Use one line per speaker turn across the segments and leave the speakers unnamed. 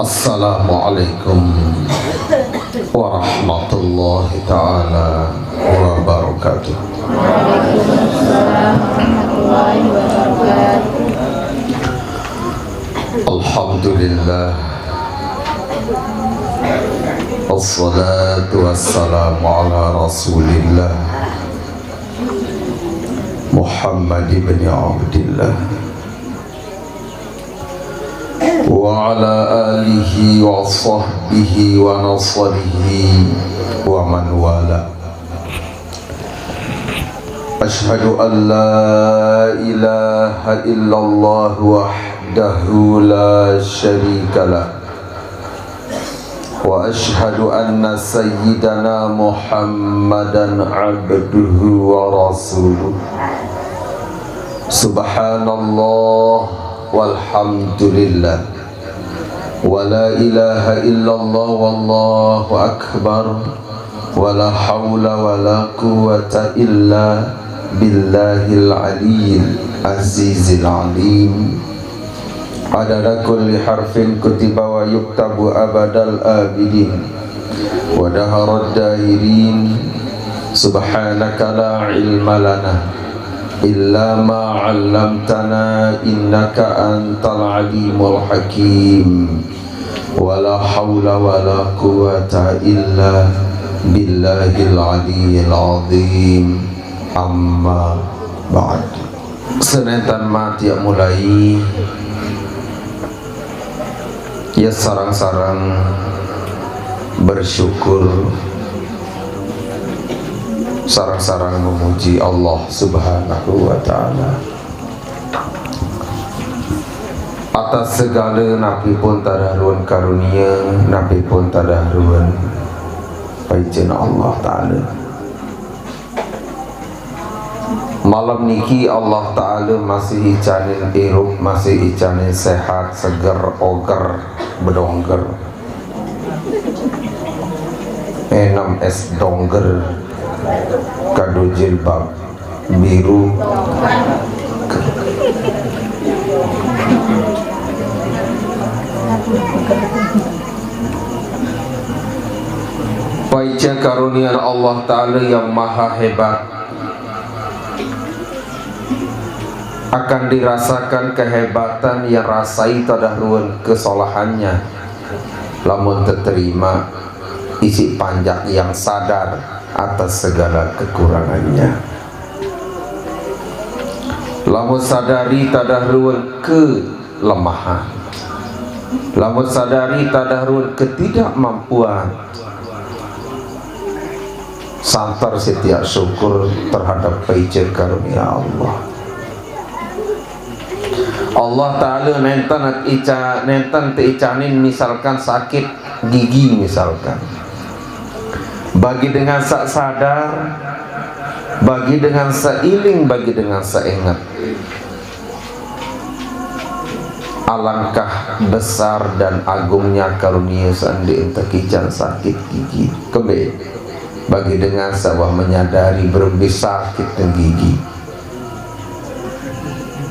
Assalamualaikum warahmatullahi ta'ala wabarakatuh.
Waalaikumsalam warahmatullahi wabarakatuh.
Alhamdulillah, wassalatu wassalamu ala rasulillah Muhammad ibn Abdillah wa ala alihi wa sahbihi wa nasrihi wa man wala. Ashhadu an la ilaha illallah wahdahu la syarika lah wa ashhadu anna sayyidana Muhammadan abduhu wa rasuluh. Subhanallah walhamdulillah wa la ilaha illallah wallahu akbar wa la hawla wa la quwwata illa billahil aliyyil azizil alim. Adada kulli harfin kutiba wa yuktabu abadal abidin wa daharad dahirin. Subhanaka la ilma lana illa ma 'allamtana innaka antal alimul hakim. Wala haula wala quwwata illa billahil aliyyil azim. Amma ba'd. Senentan mati mulai ya sarang-sarang bersyukur, sarang-sarang memuji Allah subhanahu wa ta'ala atas segala napi pun tadahrun karunia, napi pun tadahrun paicen Allah ta'ala. Malam niki Allah ta'ala masih icanin hirup, masih icanin sehat, seger, oger, bedongger, enam es dongger, kado jilbab biru, paica karunia Allah ta'ala yang maha hebat. Akan dirasakan kehebatan yang rasai tadahrun kesolahannya, lamun terterima isi panjang yang sadar atas segala kekurangannya. Lamun sadari tadahrun kelemahan, lamun sadari tadahrun ketidakmampuan, santar setiap syukur terhadap paica karunia Allah. Allah ta'ala nenten teicanin misalkan sakit gigi misalkan, bagi dengan sak sadar, bagi dengan seiling, bagi dengan seingat. Alangkah besar dan agungnya karunia sandi ente kican sakit gigi kebe, bagi dengan sabah menyadari berlebih sakit dan gigi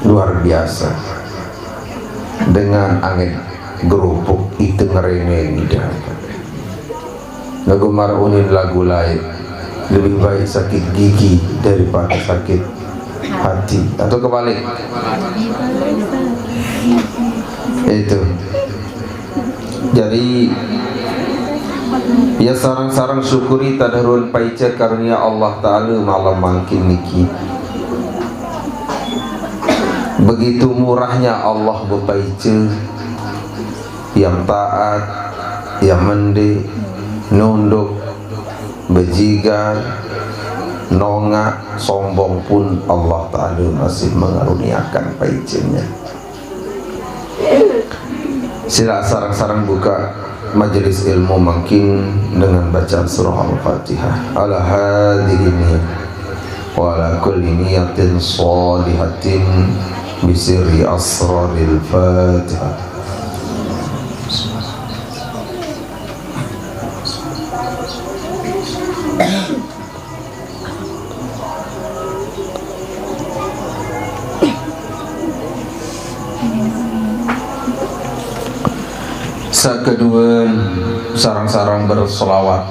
luar biasa. Dengan angin gerupuk itu ngerene ngidah lagu marunin lagu lain, lebih baik sakit gigi daripada sakit hati, atau kebalik itu. Jadi ya sarang-sarang syukuri tadahrun paica karunia Allah ta'ala malam mangkin niki. Begitu murahnya Allah bepaice, yang taat, yang mende, nunduk, bejigar, nongak, sombong pun Allah ta'ala masih mengaruniakan paicenya. Sila sarang-sarang buka majelis ilmu makin dengan bacaan surah Al-Fatihah. Ala hadhihi wa ala kulli niyatin shalihatin bisirri asraril Fatihah. Sakedua sarang-sarang bersolawat,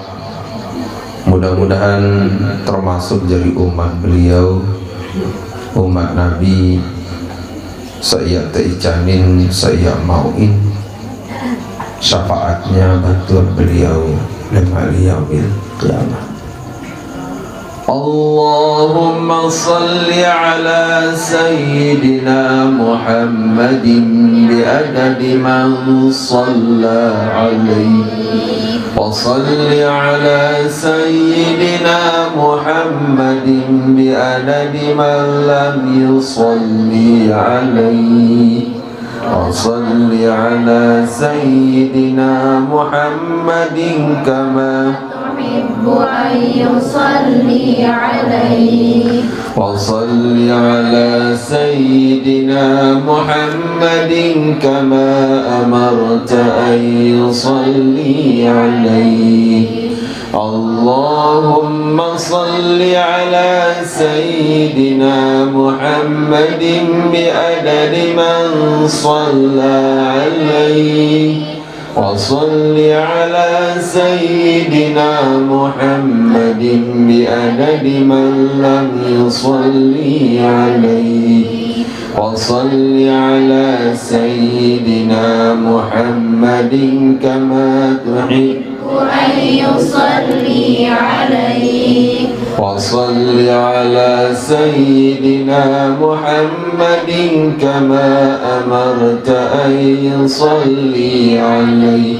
mudah-mudahan termasuk jadi umat beliau, umat Nabi. Saya teicanin, saya mauin syafaatnya bantuan beliau lima yaumil qiyamah. Allahumma salli ala sayyidina Muhammadin bi'adadi man salla alaihi wa salli ala sayyidina Muhammadin bi'adadi man lam yusalli alaihi wa salli ala sayyidina Muhammadin kama
أحب أن يصلي عليه
وصل على سيدنا محمد كما أمرت أن يصلي عليه اللهم صل على سيدنا محمد بعدد من صلى عليه وصل على سيدنا محمد بعدد من لم يصلي عليه وصل على سيدنا محمد كما تحب
أن يصلي عليه
وصل على سيدنا محمد كما أمرت أن يصلي عليه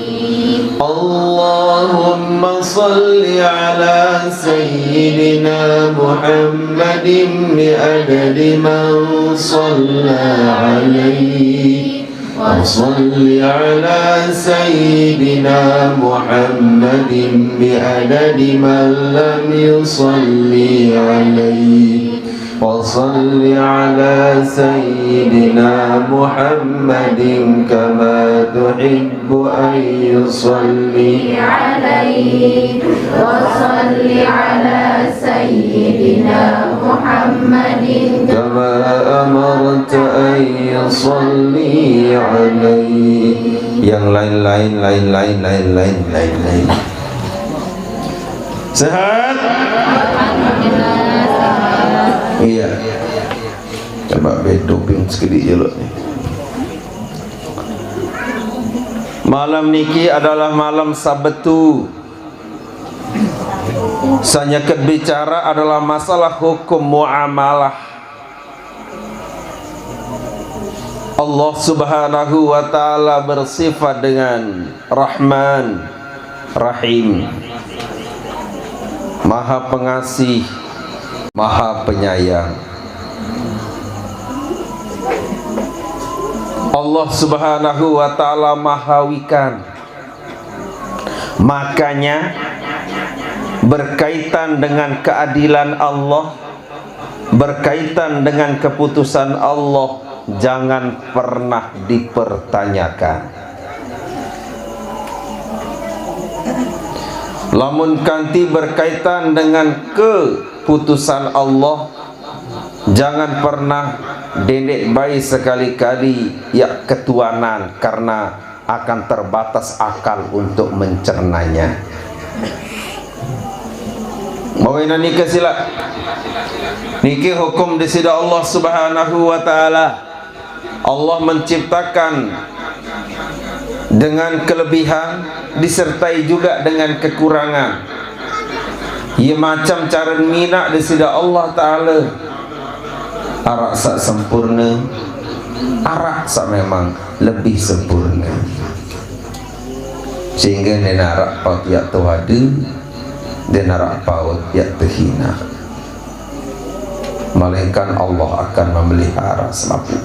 اللهم صل على سيدنا محمد بعدد من صلى عليه وصل على سيدنا محمد بعدد من لم يصلي عليه وصل على سيدنا محمد كما تحب أن يصلي
عليه وصل على سيدنا محمد
كما أمرت أن يصلي عليه yang lain-lain sehat. Iya, coba bedoping sedikit jelok nih. Malam niki adalah malam Sabtu. Sanya bicara adalah masalah hukum muamalah. Allah Subhanahu wa taala bersifat dengan Rahman, Rahim, Maha Pengasih, Maha Penyayang. Allah Subhanahu wa taala mahawikan. Makanya berkaitan dengan keadilan Allah, berkaitan dengan keputusan Allah, jangan pernah dipertanyakan. Lamun kanti berkaitan dengan keputusan Allah, jangan pernah dendek bayi sekali-kali ya ketuanan, karena akan terbatas akal untuk mencernanya. Mau ini kesila niki hukum di sisi Allah Subhanahu wa taala. Allah menciptakan dengan kelebihan disertai juga dengan kekurangan. Ia macam cara minak di sisi Allah taala. Arak sak sempurna, arak sak memang lebih sempurna. Sehingga dia narak paut ya tuwadu, dia narak paut ya terhina. Melainkan Allah akan memelihara selaput.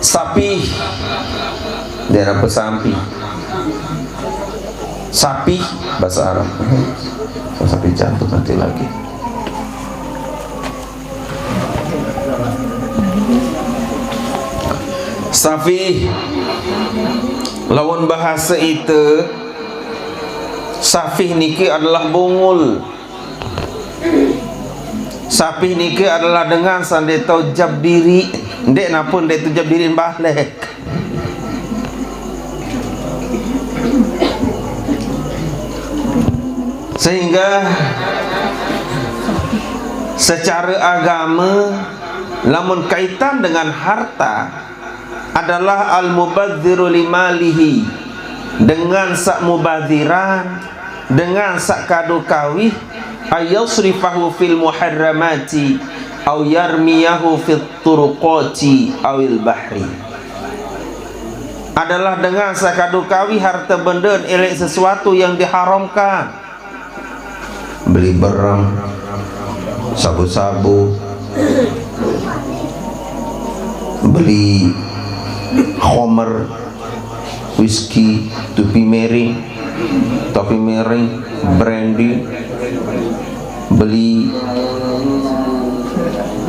Sapi, dia apa sapi? Sapi bahasa Arab. Sapi cantik nanti lagi. Safi lawan bahasa itu, Safi niki adalah bungul. Sapi niki adalah dengan sandai tau jab diri, ndek napun ndek tu jab diri balik. Sehingga secara agama lamun kaitan dengan harta adalah al-mubadziru limalihi, dengan sak mubadziran, dengan sak kadu kawih, ayasrifahu fil muharramati au yarmiyahu fit turuqati awil bahri, adalah dengan sak kadu kawih harta benda elek sesuatu yang diharamkan. Beli berang, sabu-sabu, beli homer, whisky, topi miring, brandy, beli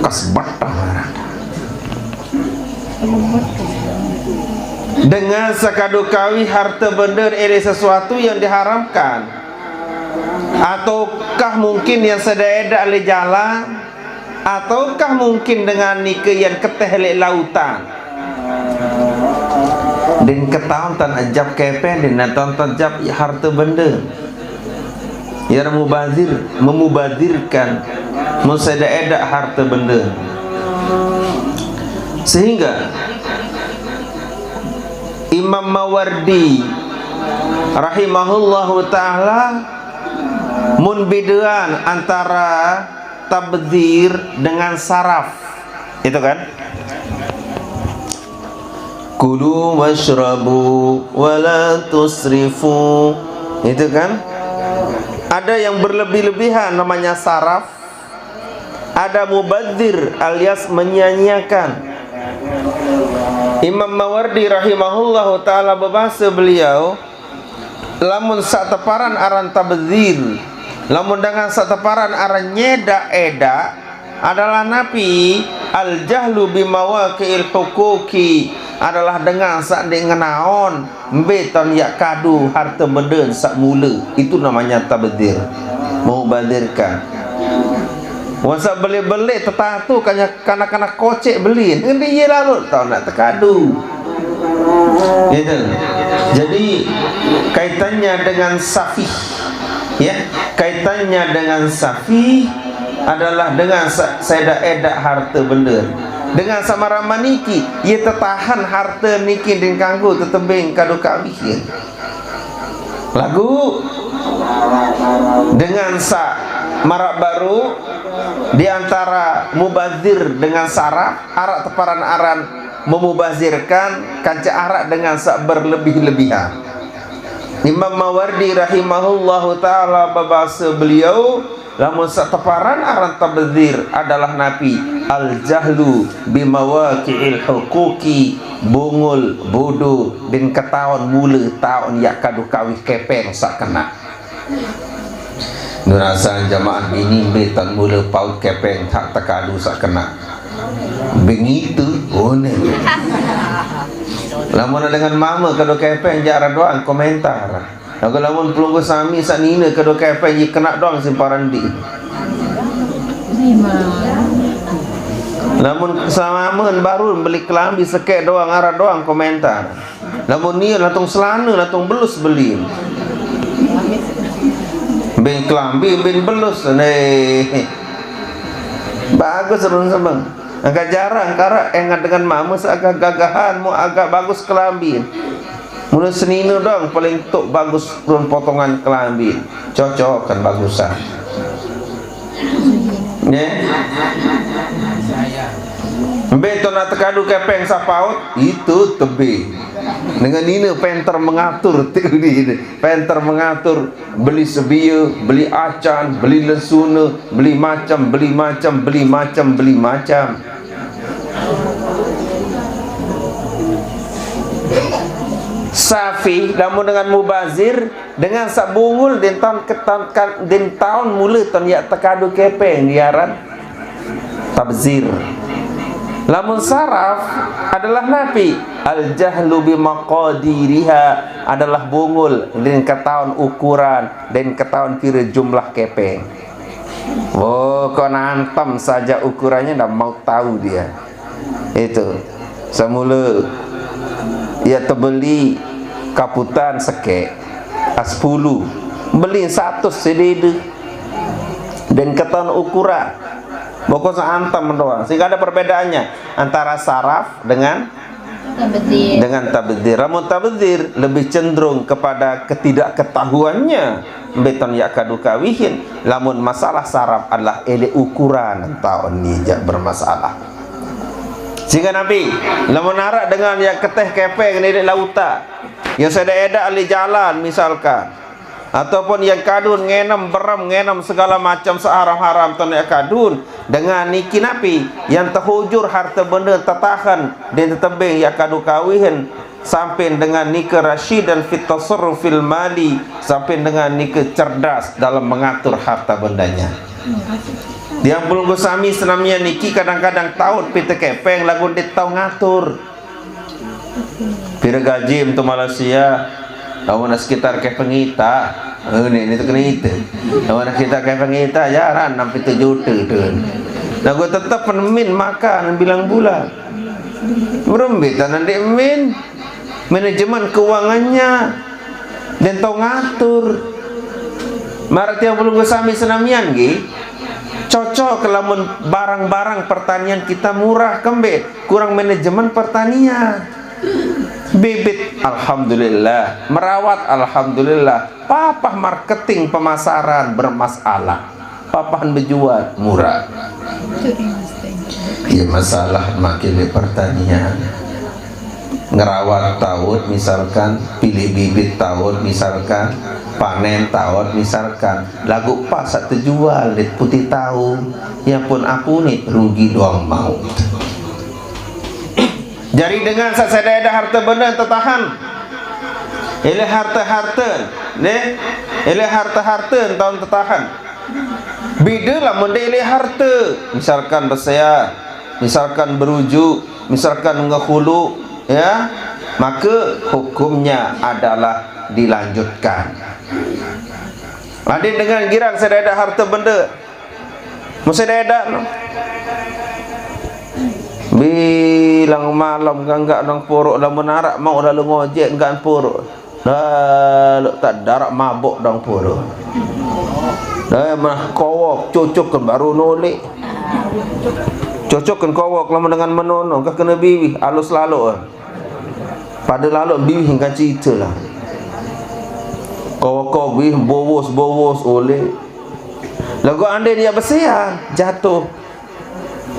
kasbata, dengan sakadu kawi harta benda dari sesuatu yang diharamkan. Ataukah mungkin yang sedaedak oleh jalan, ataukah mungkin dengan nikah yang keteh oleh lautan. Dan ketahuan tan ajab kepen dan tan ajab harta benda yang memubadirkan musaedak harta benda. Sehingga Imam Mawardi rahimahullahu ta'ala munbiduan antara tabdzir dengan saraf, itu kan, kulu washrabu wala tusrifu, itu kan. Ada yang berlebih-lebihan namanya saraf, ada mubadzir alias menyanyiakan. Imam Mawardi rahimahullahu ta'ala berbahasa beliau, lamun sak teparan aran tabdzir, lamun dengan sak teparan aran nyeda eda adalah napi al jahlu bimawaqi'il huquqi, adalah dengan sak dengenaon beton yak kadu harta benda sak mula, itu namanya tabdzir, mubadirkan. Wasa beli-beli tetah tu kanak-kanak kocek beli ngendi ye lalu tau nak tekadu. Gitu. Jadi kaitannya dengan safih, ya, kaitannya dengan safih adalah dengan sedak-edak harta benda. Dengan samara maniki ia tertahan harta niki den kanggo tetembeng kadu kawih. Lagu dengan marak baru di antara mubazir dengan saraf, arak teparan aran memubazirkan kanca arak dengan sak berlebih-lebihan. Imam Mawardi rahimahullahu ta'ala berbahasa beliau, lamun sak teparan aran tabdzir adalah napi al jahlu bimawaqi'il huquqi, bungul bodoh dan ketahuan mula tahun yak kadu kawih kepeng sak kena. Nurasan jamaah ini betan mula paut kepeng tak tekadu sak kena. Begitu boleh. Lamun dengan mama kado kepeng jara doang komentar. Kalau lamun pelunggu sami sak nina kado kepeng je kena doang simparan di. Lamun samamen baru beli kelambi sekek doang arah doang komentar. Lamun ni latung selana latung belus beli. Ben kelambi ben belus nih. Bagus run sabang. Agak jarang kara engat dengan mama seagak gagahan mu agak bagus kelambi. Mula senina dong paling tok bagus run potongan kelambi. Cocok kan bagusan. Ne? Beton nak tekadu kepeng sapaut itu tebe. Dengan ini penter mengatur penter mengatur beli sebia, beli acan, beli lesuna, beli macam. Safi namun dengan mubazir dengan sak bungul den tahun mula tahun yak tekadu kepeng diaran tabzir. Lamun saraf adalah napi al jahlu bimaqadiriha, adalah bungul dan ketahuan ukuran dan ketahuan kira jumlah kepeng. Oh, kau nantam saja ukurannya dah mau tahu dia. Itu semula ia terbeli kaputan sekek 10 beli 100 sedede dan keton ukuran pokok seantam doang, sehingga ada perbedaannya antara saraf dengan tabdzir. Ramun tabdzir lebih cenderung kepada ketidakketahuannya beton yakadu kawihin. Lamun masalah saraf adalah ele ukuran tahun ni jak bermasalah. Sehingga Nabi lamun arak dengan yang keteh kepeng ni lauta yang seda-eda ali jalan misalkan, ataupun yang kadun ngenem berem ngenem segala macam seharam-haram tanah kadun dengan niki napi yang terhujur harta benda tertahan dan tertebing ya kadu kawihin sampai dengan nika rasyid dan fit tasarrufil mali, sampai dengan nika cerdas dalam mengatur harta bendanya. Yang belum sami senamnya niki kadang-kadang taut pita kepeng lagu dia tahu ngatur pira gaji untuk Malaysia lawan sekitar kepeng kita ini tu kena kita lawan sekitar kepeng kita jaran sampai 7 juta tu lagu tetap penemin makan bilang bulan berembitan nanti min manajemen keuangannya dan tahu ngatur marat yang belum sami senamian gi cocok lamun barang-barang pertanian kita murah kembe kurang manajemen pertanian bibit alhamdulillah merawat alhamdulillah papah marketing pemasaran bermasalah papahan berjual murah ya masalah makin di pertanian ngerawat tahun misalkan pilih bibit tahun misalkan panen tahun misalkan lagu pas satu jual di putih tahu yang pun aku nih rugi doang mau. Jadi dengan sasadaya harta benda tertahan ele harta-harta ne ele harta-harta tahun tertahan beda lah model harta misalkan bersaya misalkan berujuk misalkan ngehulu ya maka hukumnya adalah dilanjutkan. Ada dengan girang saya ada harta benda mesti ada no? Bilang malam enggak nang porok dah menarak mau lalu ngojek enggak porok dah tak darak mabuk dang porok dah mah kowok cocok kan baru nolek cocok kan kowok lama dengan menono enggak kena biwi halus lalu pada lalu biwi hingga cerita lah kowok biwi bowos oleh lagu andai dia bersihan jatuh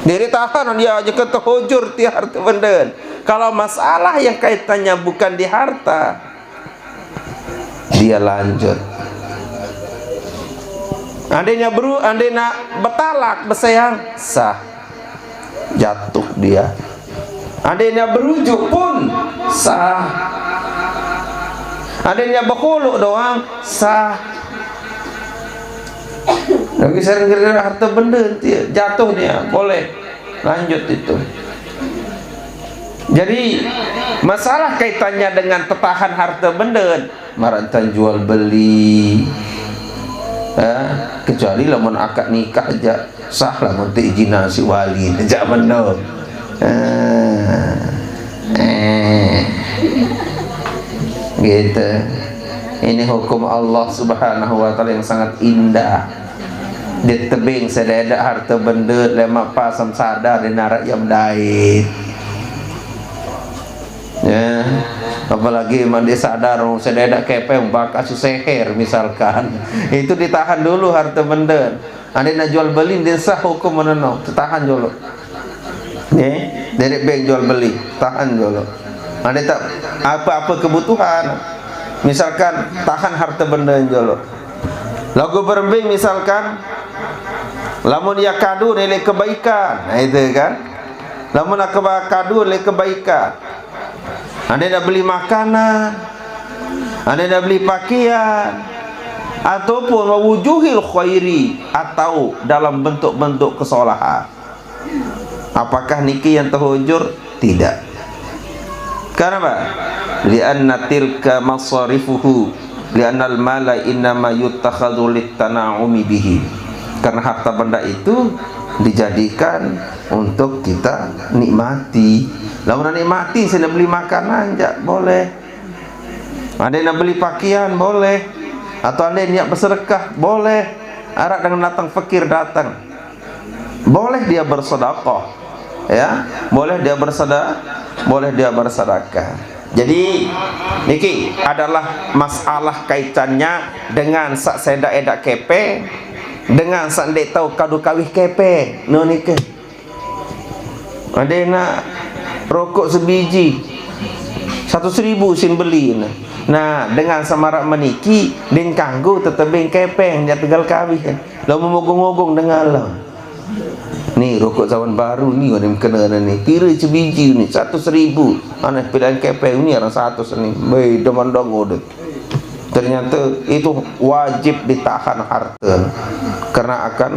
diri tahan dia aja kata hujur ti harta benda. Kalau masalah yang kaitannya bukan di harta dia lanjut. Andainya andai nak bertalak bersayang sah jatuh dia. Andainya berujuk pun sah. Andainya berkhuluk doang sah. Lagi sering kira harta benda jatuh dia boleh lanjut itu. Jadi masalah kaitannya dengan tertahan harta benda marantan jual beli kecuali lamun akad nikah aja sah lah mun izin si wali jak benar gitu. Ini hukum Allah Subhanahu wa taala yang sangat indah. Dia tebing sededa harta benda lemak pasam sadar di narak yang dait ya apalagi man dia sadar sededa kepeng bakal seher misalkan itu ditahan dulu harta benda. Anda nak jual beli dia sah hukum menenong tahan dulu nih dari bank jual beli tahan dulu. Anda tak apa-apa kebutuhan misalkan tahan harta benda dulu. Lagu berembing misalkan lamun ya kadu nilai kebaikan itu kan lamun nak kadu nilai kebaikan anda nak beli makanan anda nak beli pakaian ataupun mewujuhil khairi atau dalam bentuk-bentuk kesalahan apakah niki yang terhujur? Tidak. Kenapa? Lianna tilka masarifuhu li'annal mala innama yuttakhadhu litana'umi bihi. Karena harta benda itu dijadikan untuk kita nikmati. Lalu nak nikmati saya nak beli makanan jak boleh. Ada nak beli pakaian boleh. atau anda niat bersedekah, boleh. Arak dengan datang fakir datang, boleh dia bersedekah, ya, boleh dia bersedekah. Jadi niki adalah masalah kaitannya dengan sak sedak edak kepe, dengan sak ndek tahu kadu kawih kepe. No niki ada nak rokok sebiji 100.000 sin beli. Nah, dengan samarak meniki din kanggo tetebeng kepeng nya tegal kawih kan. Lo memogong-mogong dengan lo. Ni rokok zaman baru ni orang kena ni. Pira sebiji ni 100.000. Ana pilihan kepeng ni orang 100 ni. Bae demandang udah. Ternyata itu wajib ditahan harta karena akan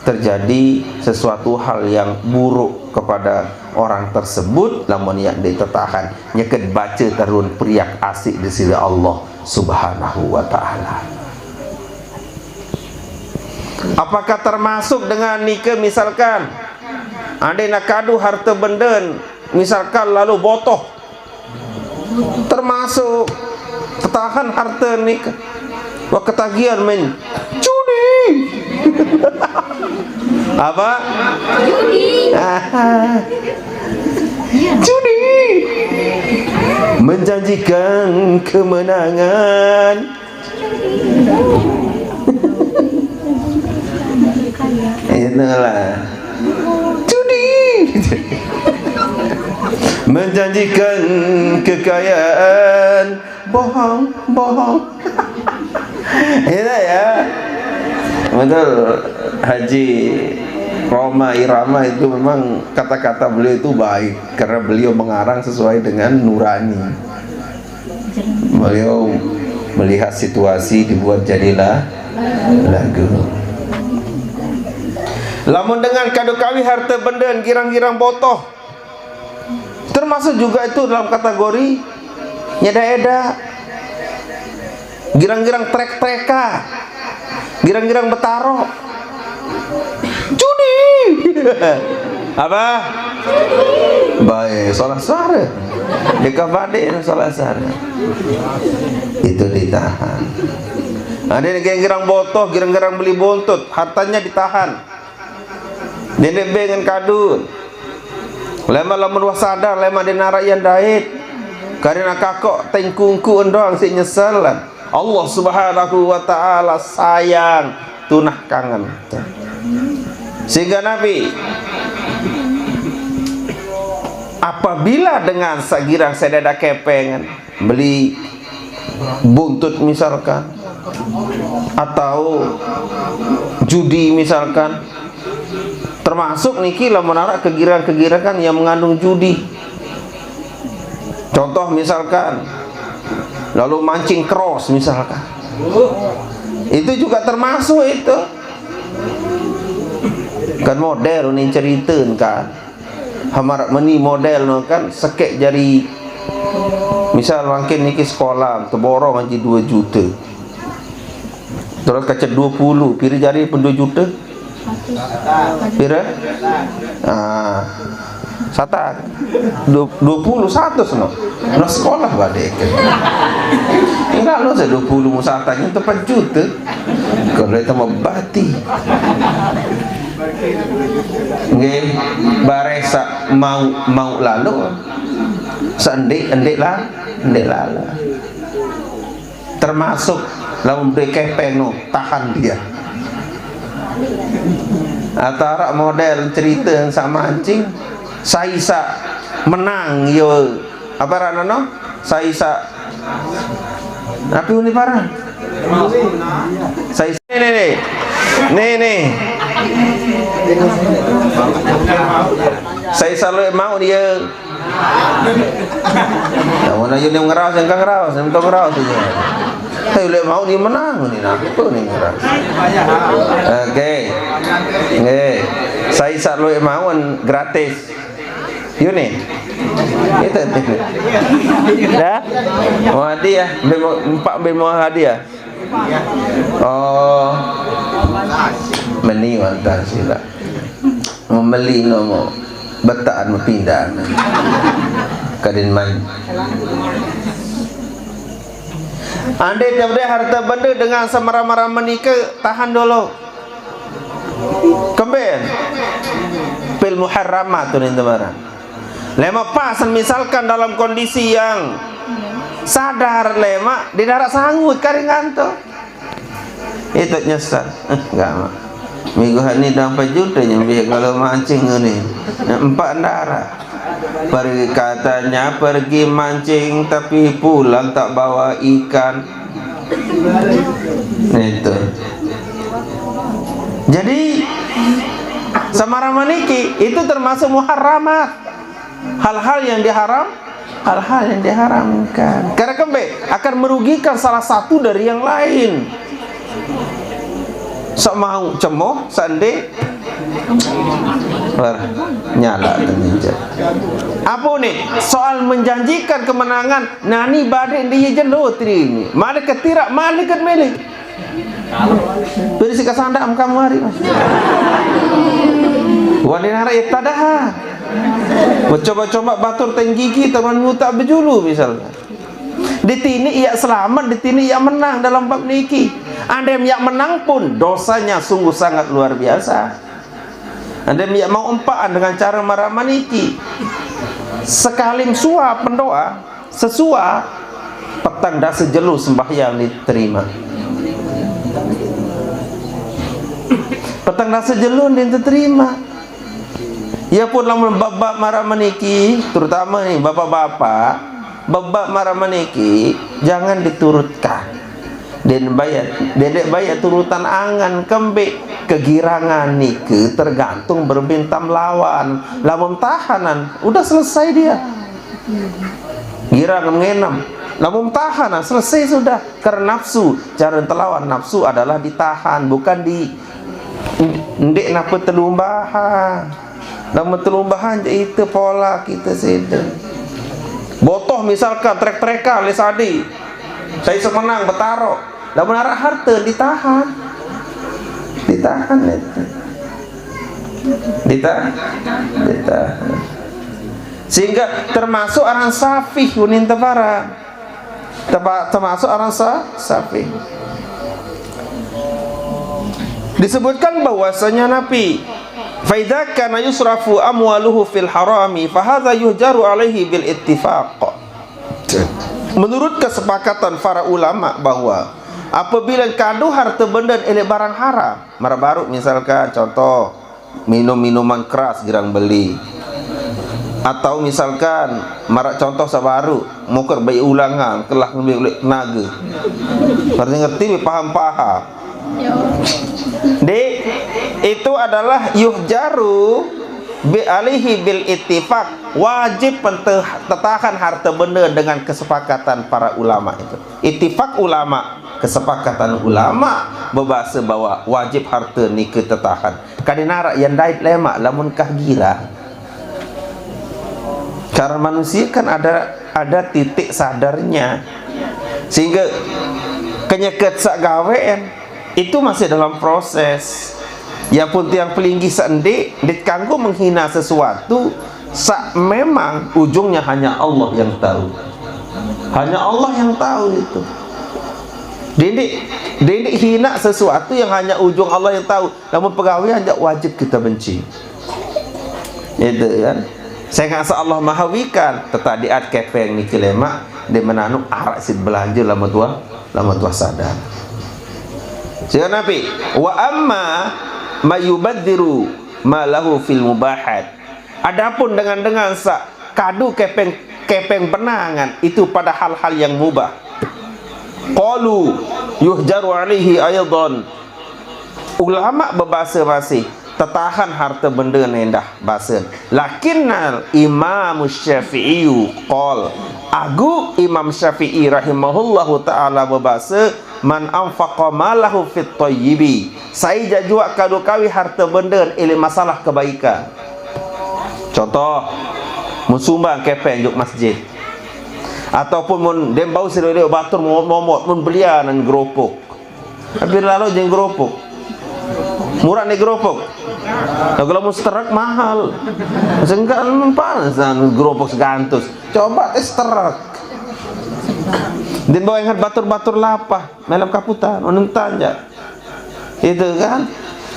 terjadi sesuatu hal yang buruk kepada orang tersebut. Namun yang ditahan nyeket baca tarun priak asik di sisi Allah Subhanahu wa ta'ala. Apakah termasuk dengan nikah misalkan ada nak kadu harta benda misalkan lalu botoh, termasuk ketahan harta nikah wa ketagihan men judi. Apa?
Judi.
Judi menjanjikan kemenangan. Itulah judi menjanjikan kekayaan, bohong. Itu ya, betul. Haji Roma Irama itu memang kata-kata beliau itu baik karena beliau mengarang sesuai dengan nurani. Beliau melihat situasi dibuat jadilah lagu. Lamun dengan kado kawin harta benda girang-girang botoh, termasuk juga itu dalam kategori nyeda-eda, girang-girang trek-treka, girang-girang betaro, judi. Apa? Baik, salah sara. Dekat badai salah sara. Itu ditahan. Ada yang girang-girang botoh, girang-girang beli bontot, hartanya ditahan. Nenek dengan kadun. Lema lamun wasadar, lema denara yang dait. Karena kakok tengkungku endong si nyesalan. Allah Subhanahu wa ta'ala sayang tunah kangen. Sehingga Nabi apabila dengan sagirang sedada kepengen beli buntut misalkan atau judi misalkan, termasuk niki lamun arak kegirangan yang mengandung judi. Contoh misalkan lalu mancing cross misalkan, itu juga termasuk itu kan model ni ceritakan kan hamarak meni model no kan sekek jari misal mungkin niki sekolah terborong ngaji 2 juta terus kaca 20 piri jari pun 2 juta pira sata 20 100 no sekolah balik enggak lo saya 20 musatanya 4 juta kalau itu mau bati nggih baresa mau lalu sendik lah termasuk lamun beri kepeng no tahan dia antara model cerita sama mancing saisa menang yo apa ranano saisa tapi ini parah saisa nih saya selalu mau dia namun aja dia ngeras yang kan ngeras yang tak ngeras saja saya boleh mau dia menang ni nak apa ni ngeras okey saya selalu mau gratis you ni itu dah mau hadiah empat mau hadiah oh meni wantan sila membeli nomo betaan pindah kadin main Andai tiap dia harta benda dengan semara-mara menikah, tahan dulu. Kembali fil muharramat tu ninta barang. Lema pasan misalkan dalam kondisi yang sadar lema di darat sanggut karingan tu. Itu nyesal. Enggak mak. Minggu ni dah 4 juta nyambi kalau mancing ni. 4 darat. Pergi katanya pergi mancing tapi pulang tak bawa ikan. Itu. Jadi samara maniki itu termasuk muharramat. Hal-hal yang diharamkan. Karena kembali akan merugikan salah satu dari yang lain. Sok mau cemoh sande nyala ninja. Apa nih? Soal menjanjikan kemenangan nani badai dia jelut ini. Mana ketirak, mana ket milik. Beri si kasanda am kamu hari. Wanita itu dah. Coba-coba batur tenggigi teman muta berjulu misalnya. Di tini ia selamat, di tini ia menang dalam bab niki. Anda yang menang pun dosanya sungguh sangat luar biasa. Anda yang mau empaan dengan cara marah maniki. Sekalim suap pendoa, sesuap petang dah sejelu sembahyang diterima. Petang dah sejelu diterima. Ya pun lamun bab marah maniki, terutama nih bapak-bapak, bab marah maniki jangan diturutkan. Dan dedek bayat turutan angan kembik kegirangan nike tergantung berbintam lawan. Lamun tahanan udah selesai dia. Girang mengenam. Lamun tahanan selesai sudah. Karena nafsu, cara telawan nafsu adalah ditahan, bukan di ndek napa telumbahan. Lamun telumbahan itu pola kita sedang. Botoh misalkan trek-trekan lesadi. Saya semenang bertarok. Lamun arah harta ditahan itu. Ditahan. Sehingga termasuk orang safih unin tebara. Termasuk orang safih. Disebutkan bahwasanya Nabi faidza kana yusrafu amwaluhu fil harami fahadza yuhjaru alaihi bil ittifaq. Menurut kesepakatan para ulama bahwa apabila kadu harta benda oleh barang haram, mara baru misalkan contoh minum-minuman keras girang beli, atau misalkan mara contoh sabaru mukar bayi ulangan kelah ngambil tenaga. Ngerti paham-paham. Itu adalah yuhjaru bi alihi bil ittifaq, wajib tertahan harta benda dengan kesepakatan para ulama itu. Ittifaq ulama, kesepakatan ulama berbahasa bahwa wajib harta ni tertahan. Kadinara yang daid lemak lamun kah gila. Cara manusia kan ada titik sadarnya. Sehingga kenyeket sak gawean itu masih dalam proses. Ya pun tiang pelinggi seendik dikanggu menghina sesuatu sak memang ujungnya hanya Allah yang tahu. Hanya Allah yang tahu itu. Didik hina sesuatu yang hanya ujung Allah yang tahu. Namun pegawai hanya wajib kita benci. Itu kan. Saya ngasa Allah mahawikan tetadiat kepeng ni kelema dia menanuk arak sid belanja lama tua sadar. Sehingga Nabi wa amma mayubadiru malahu fil mubahat. Adapun dengan kadu kepeng penangan itu pada hal-hal yang mubah. Qalu yuhjaru alaihi aydan. Ulama berbahasa masih tertahan harta benda nendah bahasa. Lakinnal Imam Syafi'i qol, agu Imam Syafi'i rahimahullahu taala berbahasa man anfaqa malahu fit thayyibi. Saya jua kadu kawi harta benda ile masalah kebaikan. Contoh musumbang kepeng juk masjid. Ataupun mun dem bau sirele batur momot mun belian nan gropok. Tapi lalu jeng gropok. Murah nih gropok. Nah, kalau mau seterak mahal. Enggak panas gropok segantus. Coba tes terak. Dan bawa ingat batur-batur lapah malam kaputan menuntan je. Itu kan.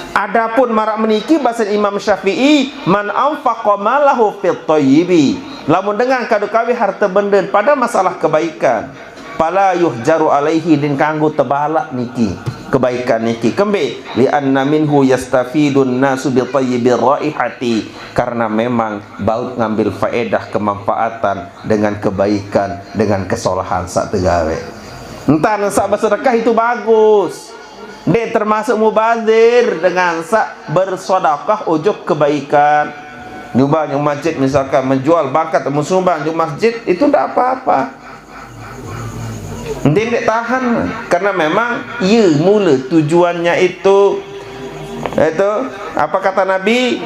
Adapun marak meniki bahasa Imam Syafi'i, man anfaqa malahu fit thayyibi. Lamun dengan kadu kawi harta benda pada masalah kebaikan, pala yuhjaru alaihi din kanggo tebalak niki kebaikan niki kembe li anna minhu yastafidun nasu bi tayyibir raihati, karena memang baut ngambil faedah kemanfaatan dengan kebaikan dengan kesolahan sak tegawe. Entah sak bersedekah itu bagus. Dia termasuk mubazir dengan sak bersedekah ujuk kebaikan. Nyumbang yang masjid misalkan menjual bakat musumbang di masjid itu tidak apa-apa. Dia tidak tahan karena memang ia mula tujuannya itu apa kata Nabi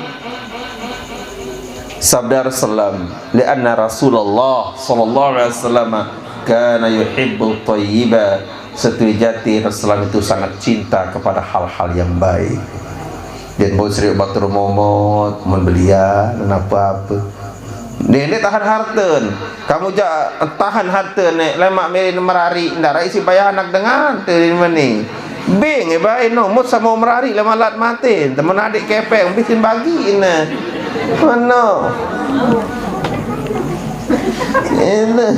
sabda Rasulullah, lianna Rasulullah sallallahu alaihi wasallam kana yuhibbul thayyiba, sejati Rasulullah itu sangat cinta kepada hal-hal yang baik. Dan bau serius batur momot membelian dan apa-apa. Dia tahan harta. Kamu tahan harta ni lemak meri merari ndara isi bayar anak dengan tadi mana. Bing bae no mut sama merari lemak lat mati. Teman adik kepeng bikin bagi ina. Mana? Ini.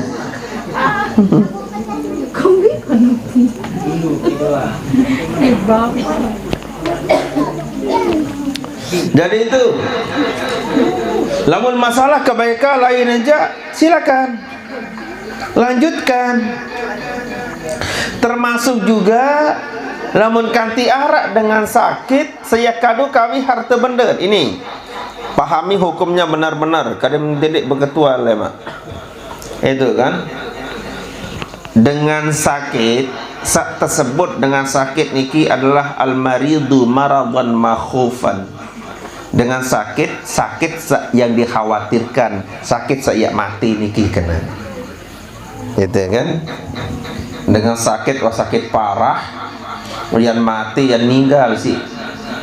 Kombi kan. Hebat.
Jadi itu lamun masalah kebaikan lain aja silakan lanjutkan. Termasuk juga lamun kanti arak dengan sakit saya kadu kawi harta benda ini pahami hukumnya benar-benar kadang mendidik beketua lemak itu kan dengan sakit tersebut dengan sakit niki adalah al-maridu maradan makhufan, dengan sakit yang dikhawatirkan, sakit saya mati niki kena itu kan, dengan sakit parah yang mati yang meninggal sih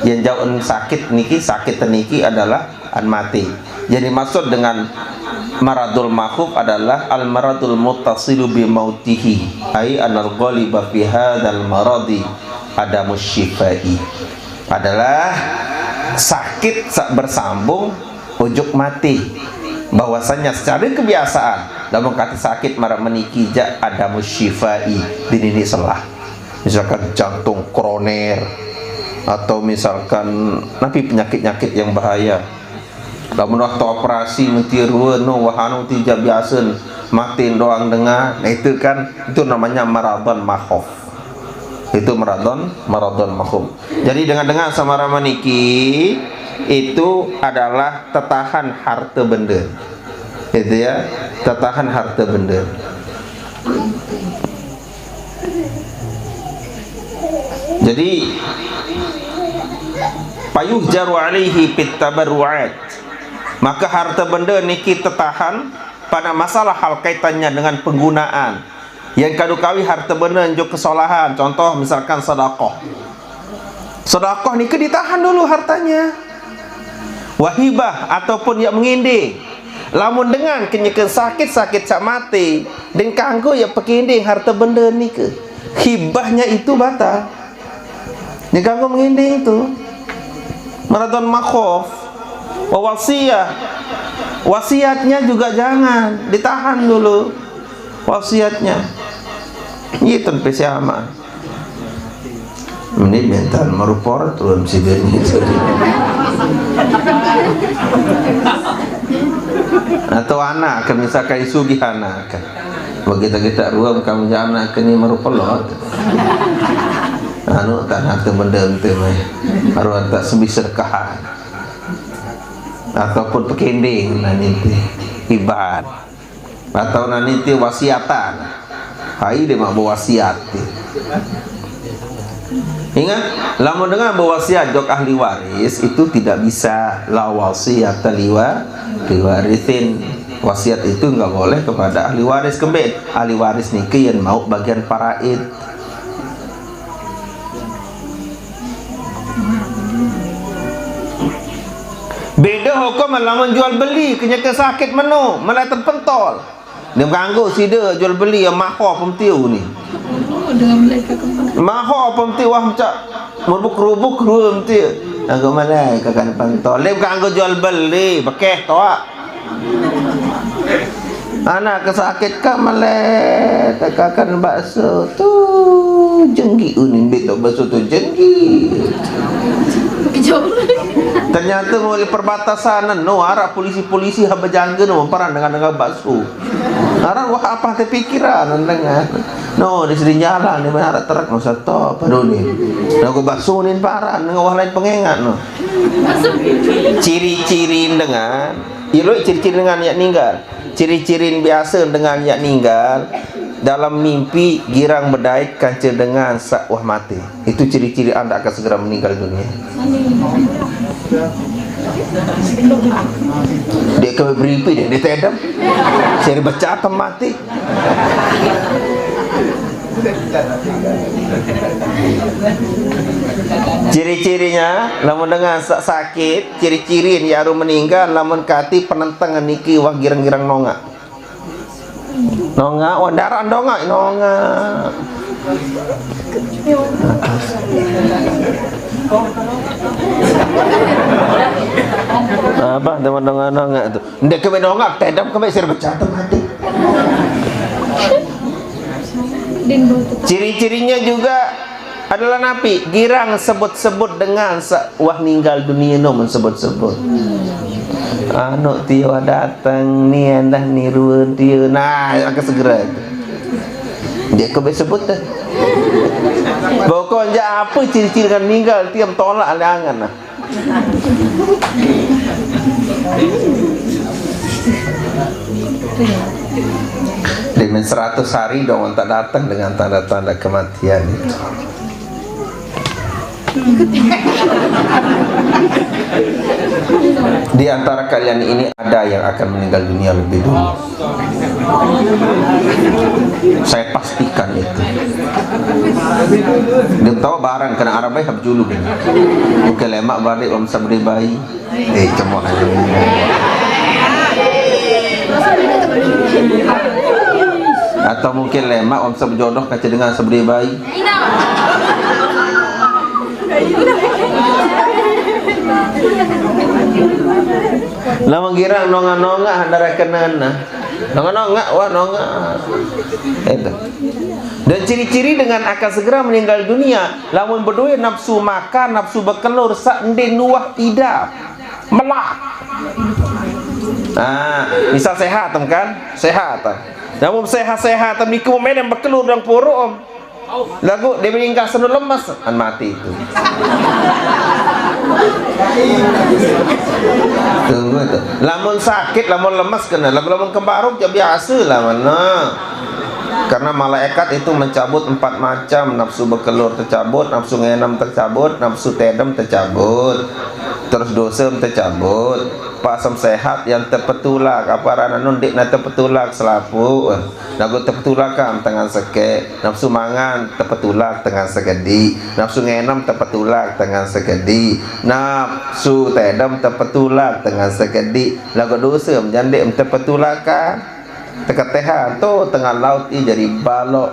yang jauh sakit niki adalah an mati. Jadi maksud dengan maradul makhuf adalah al maradul muttasilu bi mautihi, ai anal ghaliba fi hadzal maradi adamus syifai, adalah sakit bersambung ujuk mati. Bahwasanya secara kebiasaan dalam kata sakit marah meniki ja adamus syifai dinini salah, misalkan jantung kroner atau misalkan napi penyakit-penyakit yang bahaya. Lamun waktu operasi mentirun wahanu tidak biasa mati doang dengan, nah itu kan itu namanya maradon makhuf. Itu maradon makhuf. Jadi dengan sama ramaniki itu adalah tetahan harta benda. Itu ya, tetahan harta benda. Jadi payuh jaru alaihi fit tabarruat, maka harta benda niki tertahan pada masalah hal kaitannya dengan penggunaan. Yang kadu kawi harta benda njuk kesalahan. Contoh misalkan sedekah. Sedekah niki ditahan dulu hartanya. Wahibah ataupun yang menginding. Lamun dengan kenyakan sakit sak mati dan kanggo ya pekinding harta benda niki. Hibahnya itu batal. Ni kanggo menginding itu. Maradon makhuf. Wasiatnya juga jangan ditahan dulu wasiatnya. Itu sama. Menit mental merupor turun sibernya itu. Atau anak kan misalkan isugi anak kan. Begitu kita ruam kamu anak ini merupolot. Anu tanah tu benda tu mah. Aruan tak sebiserkahan. Ataupun pekending nanti ibad atau nanti wasiatan hai dia mak wasiat. Ingat lamun dengan berwasiat jok ahli waris itu tidak bisa la wasiat liwarithin. Wasiat itu enggak boleh kepada ahli waris kembali. Ahli waris niki yang mau bagian faraid. Beda hukum lamun jual beli kenyakan sakit menu malah terpentol. Dia mengganggu sida jual beli yang maho pemtiu ni.
Dengan mereka kemana?
Maho pemtiu wah macam merubuk-rubuk rum tiu. Anggo malai kakak pantol. Dia mengganggu jual beli, pakai toak. Anak kesakit kan malai tekakan bakso tu jenggi unin betul bakso tu jenggi. Ternyata mulai perbatasan no arah polisi-polisi haba jangga no peran dengan bakso. Arah wah apa terpikiran dengan no di sini jalan di mana arah terak no satu baru ni. Aku bakso ni paran dengan wah lain pengengat no. Ciri-ciri dengan ciri-ciri dengan yak ninggal. Ciri-ciri biasa dengan yak ninggal dalam mimpi girang berdait kanca dengan sak wah mati. Itu ciri-ciri anda akan segera meninggal dunia. Dia kena beripi dia tedam. Saya baca atam mati. Ciri-cirinya lamun dengan sakit, ciri-ciri yang aru meninggal lamun kati penentangan niki wah girang-girang nongak. Nongak wah darah nongak nongak. Apa teman-teman nongak tu? Ndak kebe nongak tedam kebe sir baca atam mati. Ciri-cirinya juga adalah napi girang sebut-sebut dengan wah ninggal dunia no sebut-sebut. Anu tio datang ni dah niruan tio nah akan segera dia kau sebut dah. Pokoknya apa ciri-ciri kan ninggal tiam tolak alangan nah. Dengan 100 hari dong tak datang dengan tanda-tanda kematian itu. Di antara kalian ini ada yang akan meninggal dunia lebih dulu. Saya pastikan itu. Dia tahu barang kena Arabai hab julu gini. Bukan lemak balik om sabri bayi. Cuma atau mungkin lemak om sabri jodoh kaca dengan sabri bayi. Lama girang nonga-nonga handara kenana. Nonga-nonga wah nonga. Itu. Dan ciri-ciri dengan akan segera meninggal dunia, lamun berdua nafsu makan, nafsu berkelur sak nden nuah tidak. Melak. Misal sehat kan? Sehat. Namun sehat-sehat niku medan berkelur dan puruk om. Lagu dia meninggal senu lemas an mati itu. Tunggu itu. Lamun sakit, lamun lemas kena. Lamun kembaruk ya biasa lah mana. Karena malaikat itu mencabut 4 macam nafsu berkelur tercabut, nafsu ngenam tercabut, nafsu tedem tercabut, terus dosa tercabut. Pasam sehat yang terpetulak apa rana nundik na terpetulak selapu nagu terpetulak kam tangan seke nafsu mangan terpetulak tangan segedi nafsu ngenam terpetulak tangan segedi nafsu tedam terpetulak tangan segedi lagu dosa menjandik terpetulak kan teketehan tu tengah laut i jadi balok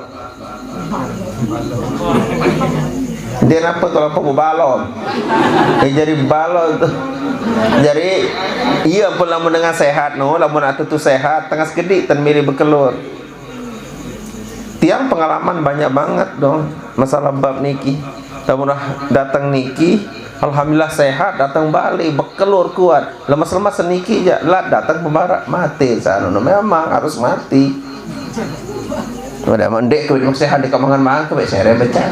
dia apa kalau apa balon jadi balon tu. Jadi iya pun lamun dengan sehat no, lamun atuh tu sehat tengah segedi tan milih berkelur. Tiang pengalaman banyak banget dong masalah bab niki. Lamun datang niki, alhamdulillah sehat, datang balik berkelur kuat. Lemas-lemas niki je, lah datang pembarak mati sana memang harus mati. Udah mendek ke sehat dekat mangan-mangan ke saya baca.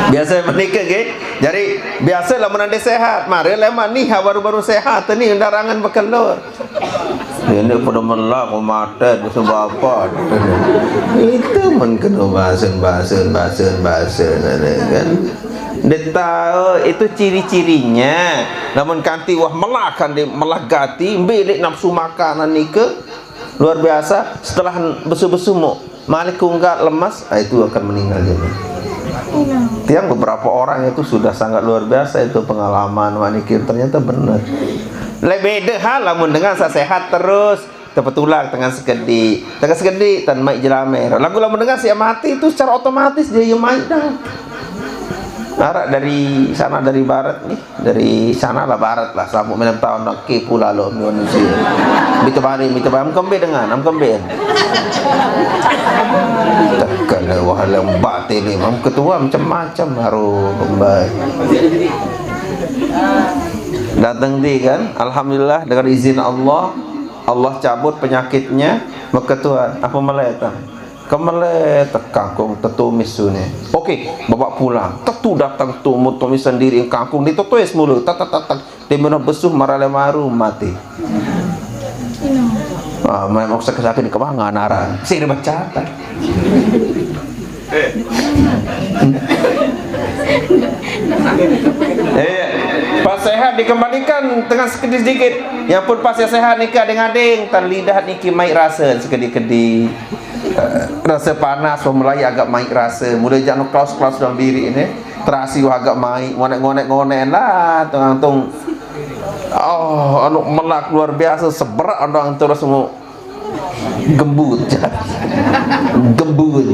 Biasa menikah ke jadi biasa lah menanda sehat mari leman ni baru-baru sehat ni darangan berkelur ini pada melak mata dia sebab apa itu men kena bahasan kan dia tahu itu ciri-cirinya namun kanti wah melakan dia melagati bilik nafsu makanan ni ke luar biasa setelah besu-besu malik kungat lemas itu akan meninggal dunia. Tiang beberapa orang itu sudah sangat luar biasa itu pengalaman manikir ternyata benar. beda hal lamun dengan sehat terus terpetulang tengah sekedik tan mai jelamer. Lagu lamun dengan siap mati itu secara otomatis dia mai dah. Arak dari sana, dari barat nih, dari sana lah barat lah, selama 6 tahun nak ke pula lo manusia. Mita bari am kembe dengan am kembe. Takkan wahala batil ni, am ketua macam-macam harus kembali. Datang di kan, alhamdulillah dengan izin Allah, Allah cabut penyakitnya, maka Tuhan apa malaikat? Kemale tekangkung tetumis sune. Okey, bawa pulang. Tetu datang tu mutumis sendiri kangkung ditutuis mulu. Tak dia mana besuh marale maru mati. Memang sakit di kebangan naran. Sini baca. Pas sehat dikembalikan tengah sedikit. Yang pun pas sehat nikah dengan ading tan lidah niki mai rasa sekedi-kedi. Rasa panas mulai agak maik rasa mulai jangan klaus-klaus dalam diri ini terasi agak maik ngonek lah tung anu melak luar biasa seberat orang terus semua gembut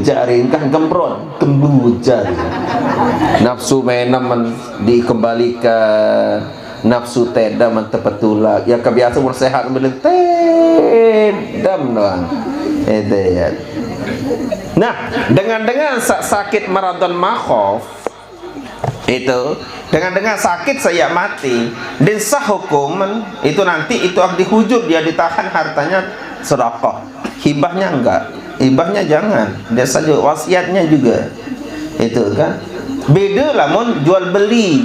jari kan gembut jari nafsu menaman dikembalikan nafsu teda mentepetulak yang kebiasa bersehat melentedam doang ya. Nah, dengan sakit maradon makhof itu, dengan sakit saya mati dan sah hukum itu nanti itu akan dihujub, dia ditahan hartanya sedekah. Hibahnya enggak, hibahnya jangan. Dia saja wasiatnya juga. Itu kan. Beda lah mun jual beli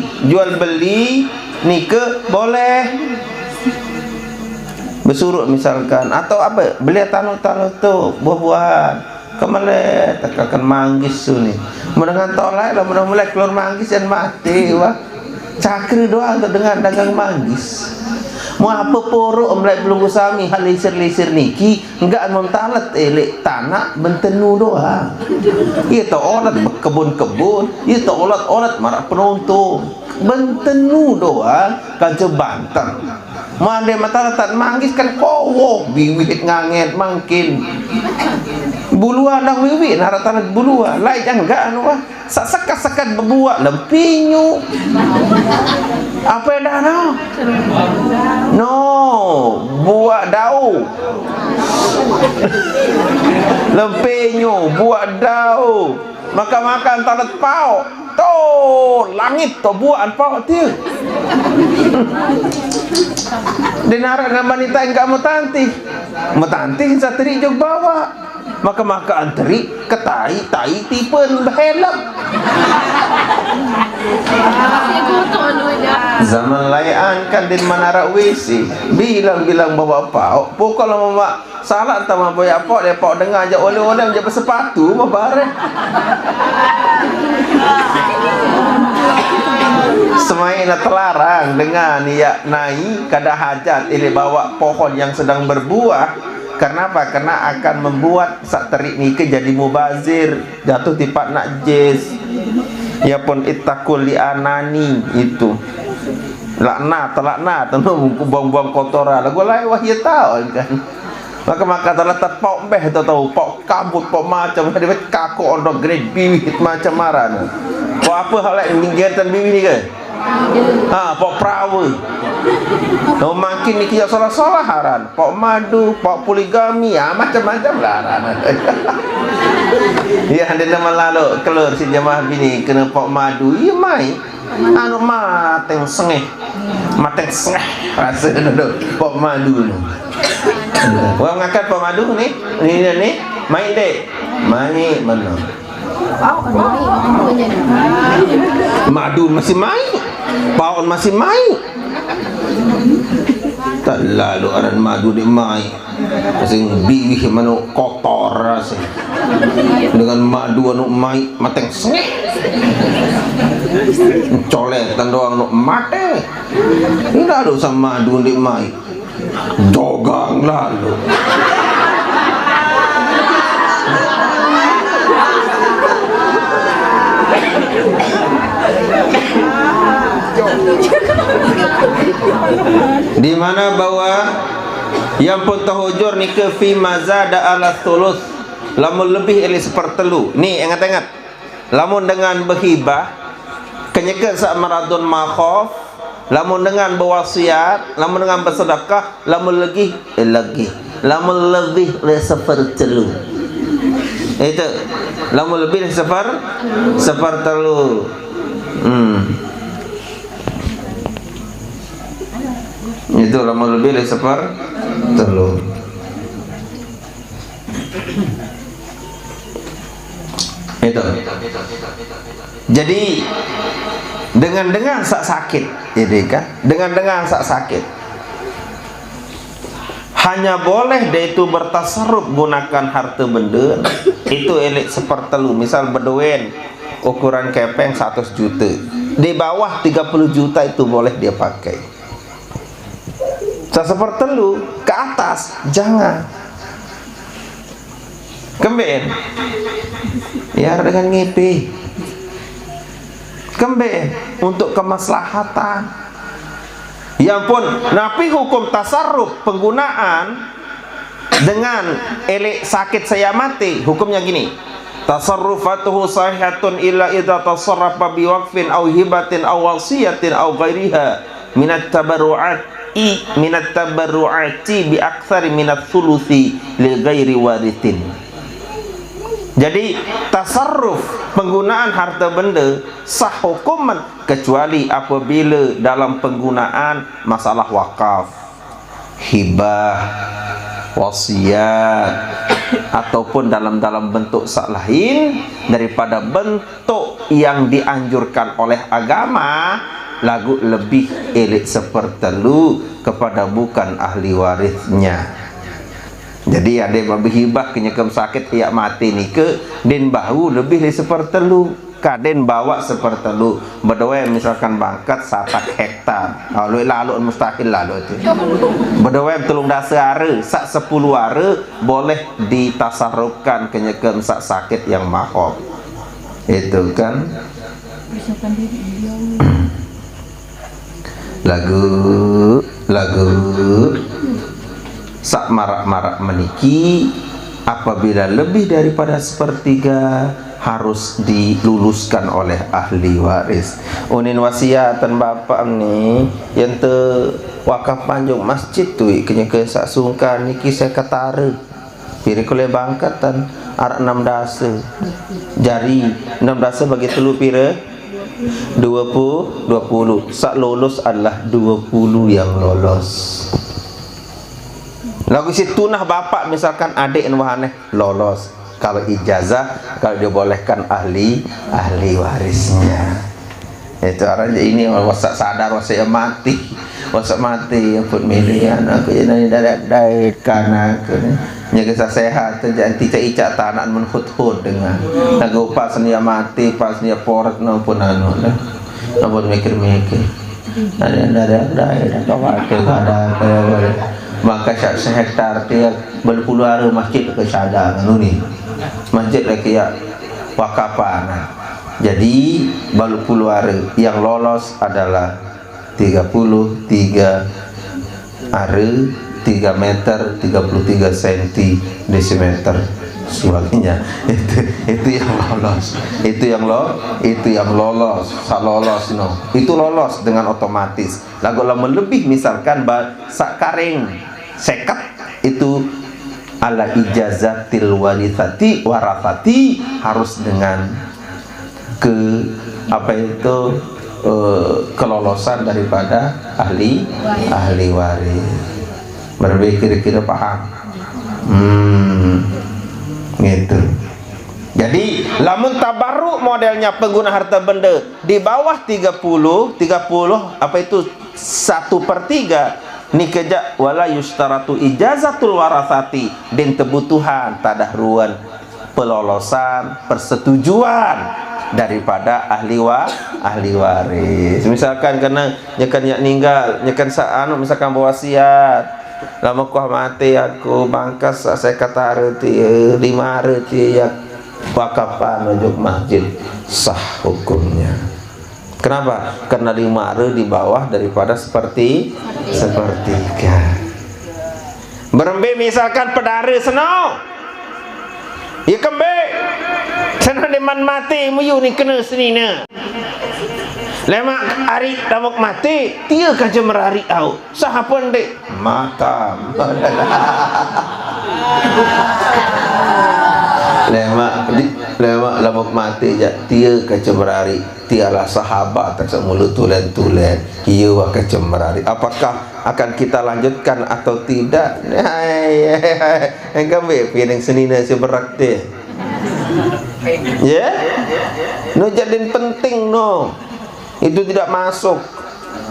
nikah boleh. Bersurut misalkan atau apa beli tanah tu buah-buahan kemale tekakan manggis tu ni mendengar tolak lah mulai keluar manggis dan mati wah cakri doang tu dengan dagang manggis mau apa porok mulai belum usami hal lisir niki enggak memtalat elek tanah bentenu doang itu olat kebun itu olat marak penonton bentenu doang kan cebantang mande mata tak manggis kan kowok biwit nganget mangkin buluan dah wiwit haratan buluan lain enggak anu ah sakat berbuat lempinyu apa dah no buat daun lempinyu buat daun makan talat pau to langit to buat pau tu dinara dengan wanita yang kamu tanti satri jog bawa maka antri ketai tai tipen behelap zaman layan kan din manara WC bilang bawa pau pokok lah mama salah entah mama boya pau dia pau dengar aja oleh-oleh menjadi sepatu mabareh semain terlarang dengan ya naik kada hajat ini bawa pohon yang sedang berbuah. Karena apa? Karena akan membuat sak terik ni jadi mubazir, jatuh tipat najis. Ya pun ittaqul li anani itu. Laknat tentu buang-buang kotoran. Lagu lain wah ya tahu kan. Maka terletak pok beh tahu pok kabut pok macam dia kaku ondok grade bibit macam maran. Pok apa hal lain minggiran bibit ni ke? Pok perawa. No makin ni kia salah haran. Pok madu, pok poligami, macam-macam lah haran. Ya ada nama lalu keluar si jemaah bini kena pok madu. Ya mai. Anu mateng sengeh rasa duduk pok madu ni. Orang ngangkat pok madu ni main dek. Main mana? Madu masih main. Paon masih main. Tak lalu aran madu di mai. Sing biwih manu kotor rasa. Dengan madu anu mai mateng sengeh. Coletan doang anu mate. Enggak ada sama madu di mai. Jogang lalu. di mana bahwa yang pun tahujur ni ke fi mazada ala thuluth, lamun lebih dari sepertelu. Ni ingat-ingat, lamun dengan berhibah kenyeket sak maradun makhaf, lamun dengan berwasiat, lamun dengan bersedekah, lamun lagi lamun lebih dari sepertelu. Itu lamun lebih dari sepertelu. Itu lamun lebih dari sepertelu. Itu. Jadi dengan sak sakit, jadi kan? Dengan sak sakit. Hanya boleh dia itu bertasarruf gunakan harta benda itu elik sepertelu. Misal beduen ukuran kepeng 100 juta. Di bawah 30 juta itu boleh dia pakai. Sepertelu ke atas jangan. Kembali ya dengan ngipi. Kembali untuk kemaslahatan. Yang pun napi hukum tasarruf penggunaan dengan elik sakit saya mati, hukumnya gini. Tasarrufatuhu sahihatun illa idza tasarrafa biwaqfin aw hibatin aw wasiyatin aw ghairiha minat tabarru'ati bi aktsari minat thuluthi li ghairi warithin. Jadi tasarruf penggunaan harta benda sah hukuman kecuali apabila dalam penggunaan masalah wakaf, hibah, wasiat, ataupun dalam bentuk sak lain daripada bentuk yang dianjurkan oleh agama, lagu lebih elit sepertelu kepada bukan ahli warisnya. Jadi ada berhibah kenyakem sakit ia mati ni ke den bahu lebih dari sepertelu, kaden bawa sepertelu. Berdua misalkan bangkat 1 hektar, lalu mustahil lalu itu. Berdua telung dasa ara, sak 10 ara boleh ditasarrufkan kenyakem sak sakit yang mahal. Itu kan. Lagu sak marak-marak meniki apabila lebih daripada sepertiga harus diluluskan oleh ahli waris. Unin wasiatan bapak ni yang te wakaf panjang masjid tu kena ke sak sungkan niki saya katara piri kule bangkatan arak 6 dasa jari 6 dasa bagi telu pira 20 sak lolos adalah 20 yang lolos. Lagu si tunah bapak misalkan adik dan wahaneh lolos. Kalau ijazah, kalau dia bolehkan ahli warisnya. Itu arahnya ini wasak sadar wasak mati yang pun milian aku jadi dari kanak nyaga sehat jangan tica-ica tanak menhut-hut dengan lagu pas nia mati pas nia porat nampun nampun mikir-mikir dari khawatir ada boleh maka sehektar tiap berpuluh hari masjid ke sadar ni masjid lagi ya wakapan. Jadi berpuluh hari yang lolos adalah 33 hari 3 meter 33 cm desimeter sebagainya. Itu yang lolos lolos no itu lolos dengan otomatis. Lagu lama lebih misalkan sak karing sekat itu ala ijazatil warasati harus dengan kelolosan daripada ahli waris. Berarti kira-kira paham gitu. Jadi lamun tabarruk modelnya pengguna harta benda di bawah 30 apa itu 1/3 ni kejak wala yustaratu ijazatul warasati dan kebutuhan tadahruan pelolosan persetujuan daripada ahli waris. Misalkan kena nyekan yak ninggal nyekan saanu misalkan berwasiat lama kuah mati aku bangkas saya kata reti 5 reti yak wakapan ujuk masjid sah hukumnya. Kenapa? Karena 5 hari di bawah daripada sepertiga. Berembe misalkan pedara seno. Ya kembe. Seno deman mati muyu ni kena senina. Lemak hari damuk mati, dia kaja merari au. Sahapun dek matam. Lemak lamuk mati je, dia kaca merari, tialah sahabat tak mulut tulen-tulen, ia kaca merari. Apakah akan kita lanjutkan atau tidak? Engkau piring senina si berak deh. Ya, no jadin penting no. Itu tidak masuk.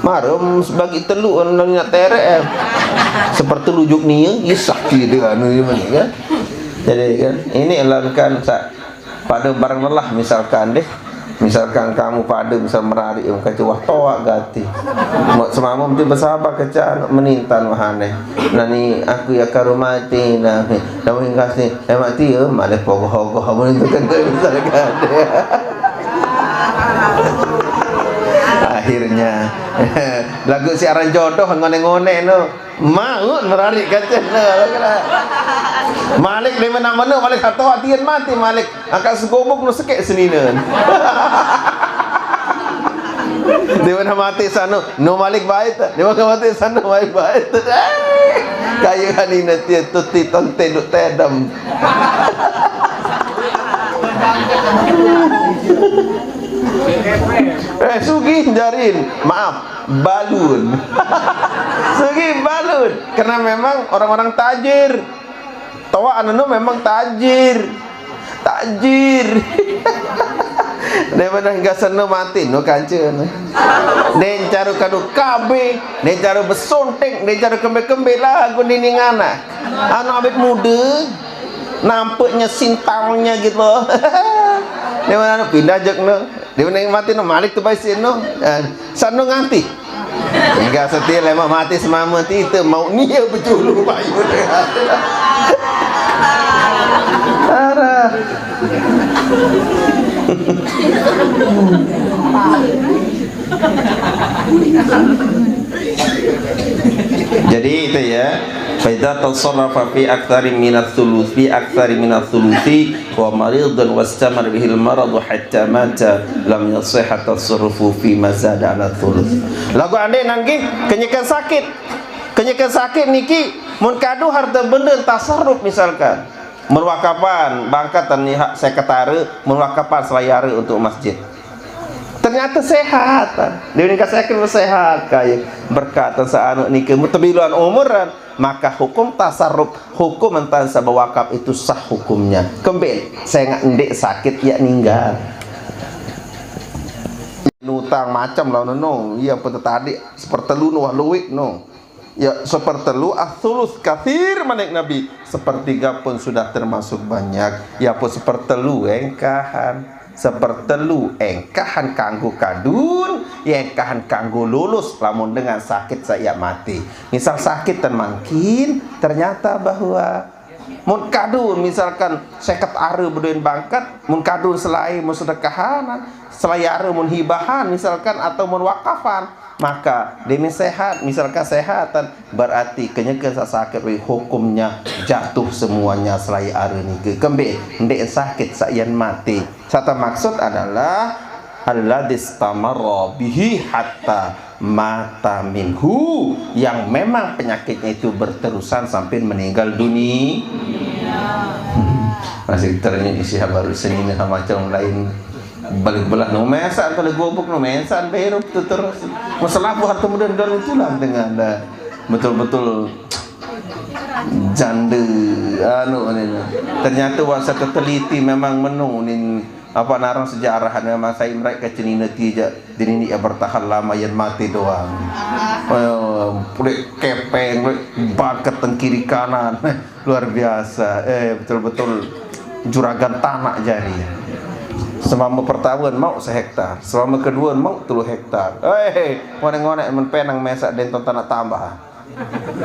Marum sebagai teluk nak terek. Seperti lujuk ni, isak dia anu gimana kan? Jadi kan ini elangkan pada barang lelah misalkan deh, misalkan kamu pada misal merari yang kaca wah toak gati semamam tu bersahabat kaca menintan wahane nani aku ya karumati nah namun kasih mati ya malah pogoh-pogoh menentukan misalkan akhirnya lagu siaran jodoh ngone-ngone no mau merari kaca no Malik dari mana-mana Malik kata hatian mati Malik angkat segobok nu sekek senina di mana mati sana no Malik baik di mana mati sana Malik baik kaya hani nanti tuti tonte duk tedam Sugi jarin maaf balun Sugi balun karena memang orang-orang tajir tawa anu memang tajir daripada hingga sana mati no kancen den caru kadu kabe den caru besontek den caru kembe-kembe lagu nining anak anu abet muda nampaknya sintalnya gitu di mana pindah jek no di mana mati no Malik tu baik no sana nganti hingga setia lemah mati semama itu mau nia berjulu bayu arah jadi itu ya faida tasarrafa fi aktsari minats thuluth fi aktsari minats thuluthi wa maridun wastamar bihil marad hatta mata lam yasih tasarrufu fi mazada ala thuluth lagu ande nangki kenyekan sakit niki mun kadu harta benda tasarruf misalkan merwakapan bangkatan hak sekretari merwakapan selayare untuk masjid ternyata sehat dia nikah sakit sehat kaya berkata saat nikah mutabiluan umuran maka hukum tasarruf hukum tentang sabah wakaf itu sah hukumnya kembali saya nggak ndek sakit ya ninggal nutang macam lah no iya pada tadi seperti lu nuah luik no ya seperti lu athulus kathir manik nabi sepertiga pun sudah termasuk banyak ya pun seperti lu engkahan seperti lu engkahan kanggo kadun ya engkahan kanggo lulus lamun dengan sakit saya mati misal sakit dan mungkin ternyata bahwa mun kadun misalkan seket are beduin bangkat mun kadun selain mun sedekahan selayare mun hibahan misalkan atau mun wakafan maka demi sehat misalkan sehatan berarti kenyekan sakit hukumnya jatuh semuanya selai are ni kembe ndek sakit sayan mati satu maksud adalah alladhistamarra bihi hatta mata minhu yang memang penyakitnya itu berterusan sampai meninggal dunia masih ternyata isi baru seni macam lain balik belah no mesan kalau gobok no mesan berup terus masalah buat kemudian dan itulah dengan betul-betul janda anu ini ternyata wasa teliti memang menunin apa narang sejarah memang saya mereka cenina tiga dan ini bertahan lama yang mati doang kepeng bakat kiri kanan luar biasa betul-betul juragan tanah jadi selama pertama mau sehektar selama kedua mau 3 hektar ngonek-ngonek men penang mesak den tanah tambah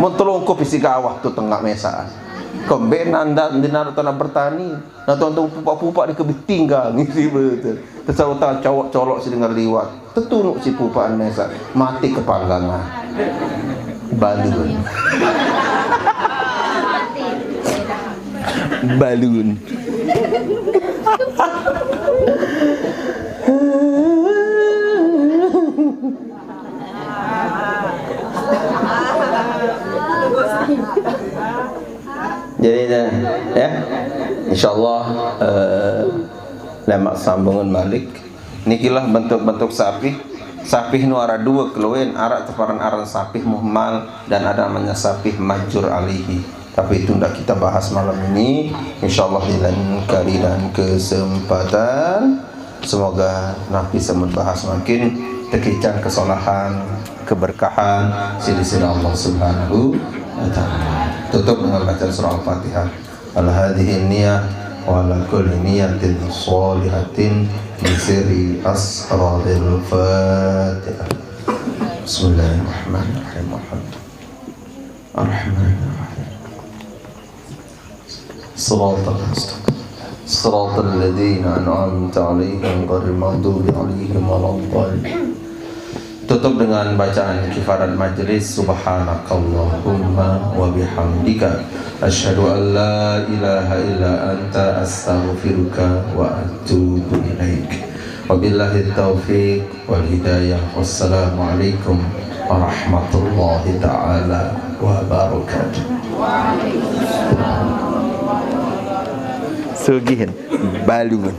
mun tulung ku pisi gawah tu tengah mesak Kombe nanda dinar tanah bertani. Nah tonton pupak-pupak di kebitingga ngisi betul. Tersaut cowok colok si dengar liwat. Tetunuk si pupak nesa mati kepanggangan. Balun. Balun. Jadi ya, insyaallah lemak sambungan balik. Nikilah bentuk-bentuk sapi. Sapi nu ara dua keluwen, arak teparan aran sapi muhmal dan ada namanya sapi majur alihi. Tapi itu tidak kita bahas malam ini. Insyaallah di lain kali dan kesempatan. Semoga Nabi bisa membahas makin tekican kesolahan, keberkahan sisi Allah Subhanahu wa ta'ala. Tutup dengan bacaan surah Al-Fatihah. Ala hadhihi niyyah wa ala kulli niyyatin shalihatin bi sirri asraril Fatihah. Bismillahirrahmanirrahim. Ar-Rahmanir-Rahim. Shiratal ladzina an'amta 'alaihim ghairil maghdubi 'alaihim waladdallin. Tutup dengan bacaan kifarat majlis. Subhanakallahumma wa bihamdika asyhadu an la ilaha illa anta astaghfiruka wa atubu ilaik. Wabillahi taufiq wal hidayah. Wassalamualaikum warahmatullahi taala wabarakatuh. Sugihin balungan.